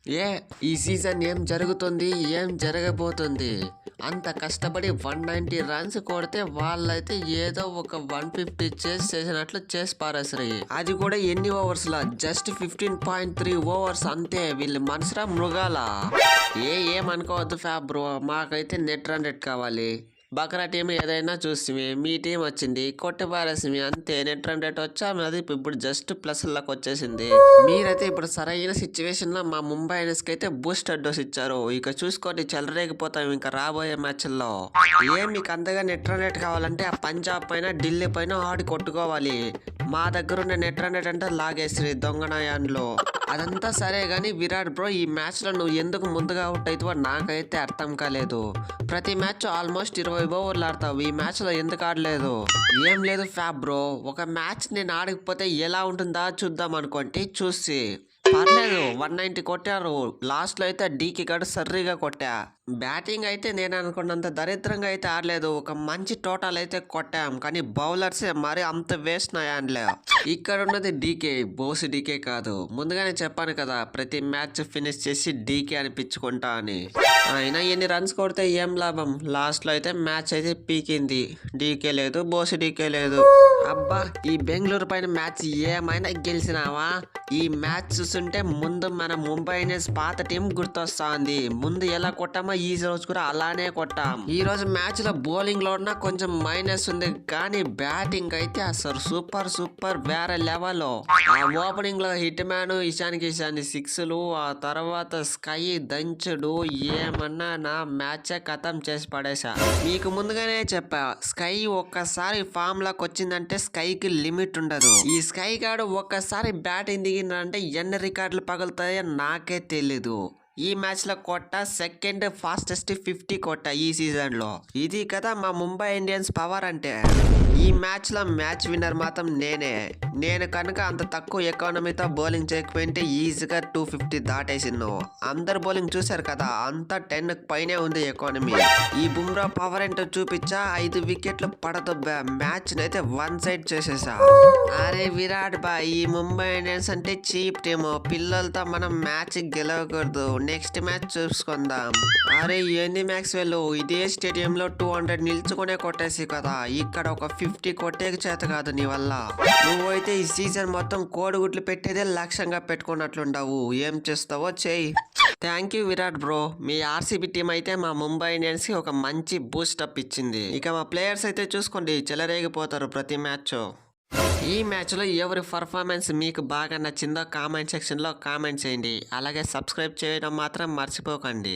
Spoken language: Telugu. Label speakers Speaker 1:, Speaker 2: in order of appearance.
Speaker 1: ఏ ఈ సీజన్ ఏం జరుగుతుంది, ఏం జరగబోతుంది? అంత కష్టపడి 190 రన్స్ కొడితే వాళ్ళైతే ఏదో ఒక 150 చేసినట్లు చేసి పారేసరి. అది కూడా ఎన్ని ఓవర్స్ లా? జస్ట్ 15.3 ఓవర్స్ అంతే. వీళ్ళు మనసురా మృగాల. ఏమనుకోవద్దు ఫ్యాబ్రో, మాకైతే నెట్ రన్ రేట్ కావాలి. బక్రా టీం ఏదైనా చూసి మీ టీం వచ్చింది కొట్టి పారేసి అంతే. నెట్ రన్ రేట్ వచ్చా అది ఇప్పుడు జస్ట్ ప్లస్లకు వచ్చేసింది. మీరైతే ఇప్పుడు సరైన సిచ్యువేషన్ లో మా ముంబై ఇండియన్స్ కి అయితే బూస్టర్ డోస్ ఇచ్చారు. ఇక చూసుకోండి, చెలరేగిపోతాం ఇంకా రాబోయే మ్యాచ్ల్లో. మీకు అంతగా నెట్ రన్ రేట్ కావాలంటే ఆ పంజాబ్ పైన ఢిల్లీ పైన ఆడి కొట్టుకోవాలి. మా దగ్గర ఉన్న నెట్ రన్ రేట్ అంటే లాగేసి దొంగనయాన్లో. అదంతా సరే గానీ విరాట్ బ్రో, ఈ మ్యాచ్ లో నువ్వు ఎందుకు ముందుగా అవుట్ అవుతావో నాకైతే అర్థం కాలేదు. ప్రతి మ్యాచ్ ఆల్మోస్ట్ 20 ఓవర్లు ఆడతావు, ఈ మ్యాచ్ లో ఎందుకు ఆడలేదు? ఏం లేదు ఫ్యాబ్ బ్రో, ఒక మ్యాచ్ నేను ఆడకపోతే ఎలా ఉంటుందా చూద్దాం అనుకోండి. చూసి పర్లేదు 190 కొట్టారు. లాస్ట్ లో అయితే డీకి గడు సర్రీగా కొట్టా. బ్యాటింగ్ అయితే నేను అనుకున్నంత దరిద్రంగా అయితే ఆడలేదు. ఒక మంచి టోటల్ అయితే కొట్టాం, కానీ బౌలర్స్ మరి అంత వేస్ట్ నాయాన్లే. ఇక్కడ ఉన్నది డీకే, బోస్ డీకే కాదు. ముందుగానే చెప్పాను కదా, ప్రతి మ్యాచ్ ఫినిష్ చేసి డీకే అనిపించుకుంటా అని. అయినా ఎన్ని రన్స్ కొడితే ఏం లాభం? లాస్ట్ లో అయితే మ్యాచ్ అయితే పీకింది. డీకే లేదు, బోస్ డీకే లేదు. అబ్బా, ఈ బెంగళూరు పైన మ్యాచ్ ఏమైనా గెలిచినావా? ఈ మ్యాచ్ చూస్తుంటే ముందు మన ముంబై ఇండియన్స్ పాత టీం గుర్తొస్తుంది. ముందు ఎలా కొట్టామో ఈ రోజు కూడా అలానే కొట్టాం. ఈ రోజు మ్యాచ్ లో బౌలింగ్ లో ఉన్న కొంచెం మైనస్ ఉంది, కానీ బ్యాటింగ్ అయితే అసలు సూపర్ వేరే లెవెల్. ఆ ఓపెనింగ్ లో హిట్ మ్యాన్ ఇషాన్ కిషాన్ సిక్స్లు, ఆ తర్వాత స్కై దంచుడు, ఏమన్నా నా మ్యాచ్ ఖతం చేసి పడేసా. మీకు ముందుగానే చెప్పా, స్కై ఒక్కసారి ఫామ్ లోకి వచ్చిందంటే స్కైకి లిమిట్ ఉండదు. ఈ స్కై గాడు ఒక్కసారి బ్యాటింగ్ దిగిందంటే ఎన్ని రికార్డులు పగులుతాయో నాకే తెలీదు. ఈ మ్యాచ్ లో కొట్ట సెకండ్ ఫాస్టెస్ట్ 50 కొట్ట ఈ సీజన్ లో. ఇది కదా మా ముంబై ఇండియన్స్ పవర్ అంటే. ఈ మ్యాచ్ లో మ్యాచ్ విన్నర్ మాత్రం నేనే. నేను కనుక అంత తక్కువ ఎకానమీతో బౌలింగ్ చేయకపోయింటే ఈజీగా 250 దాటేసిను. అందరు బౌలింగ్ చూశారు కదా, అంతా 10 పైనే ఉంది ఎకానమీ. ఈ బుమ్రా పవర్ ఏంటో చూపించా, 5 వికెట్లు పడదొబ్బా. మ్యాచ్ నైతే వన్ సైడ్ చేసేసా. అరే విరాట్ బాయ్, ఈ ముంబై ఇండియన్స్ అంటే చీప్ టీమ్. పిల్లలతో మనం మ్యాచ్ గెలవకూడదు. నెక్స్ట్ మ్యాచ్ చూసుకుందాం. అరే ఏంది మ్యాక్స్వెల్, ఇదే స్టేడియంలో 200 నిల్చుకునే కొట్టేసి కదా, ఇక్కడ ఒక 50 కొట్టేకి చేత కాదు నీ వల్ల. నువ్వైతే ఈ సీజన్ మొత్తం కోడిగుడ్లు పెట్టేదే లక్ష్యంగా పెట్టుకున్నట్లుండవు. ఏం చేస్తావో చెయ్యి. Thank you Virat bro. Me RCB team అయితే మా ముంబై ఇండియన్స్ కి ఒక మంచి బూస్టప్ ఇచ్చింది. ఇక మా ప్లేయర్స్ అయితే చూసుకోండి, చెలరేగిపోతారు ప్రతి మ్యాచ్. ఈ మ్యాచ్లో ఎవరి పర్ఫార్మెన్స్ మీకు బాగా నచ్చిందో కామెంట్ సెక్షన్లో కామెంట్ చేయండి. అలాగే సబ్స్క్రైబ్ చేయడం మాత్రం మర్చిపోకండి.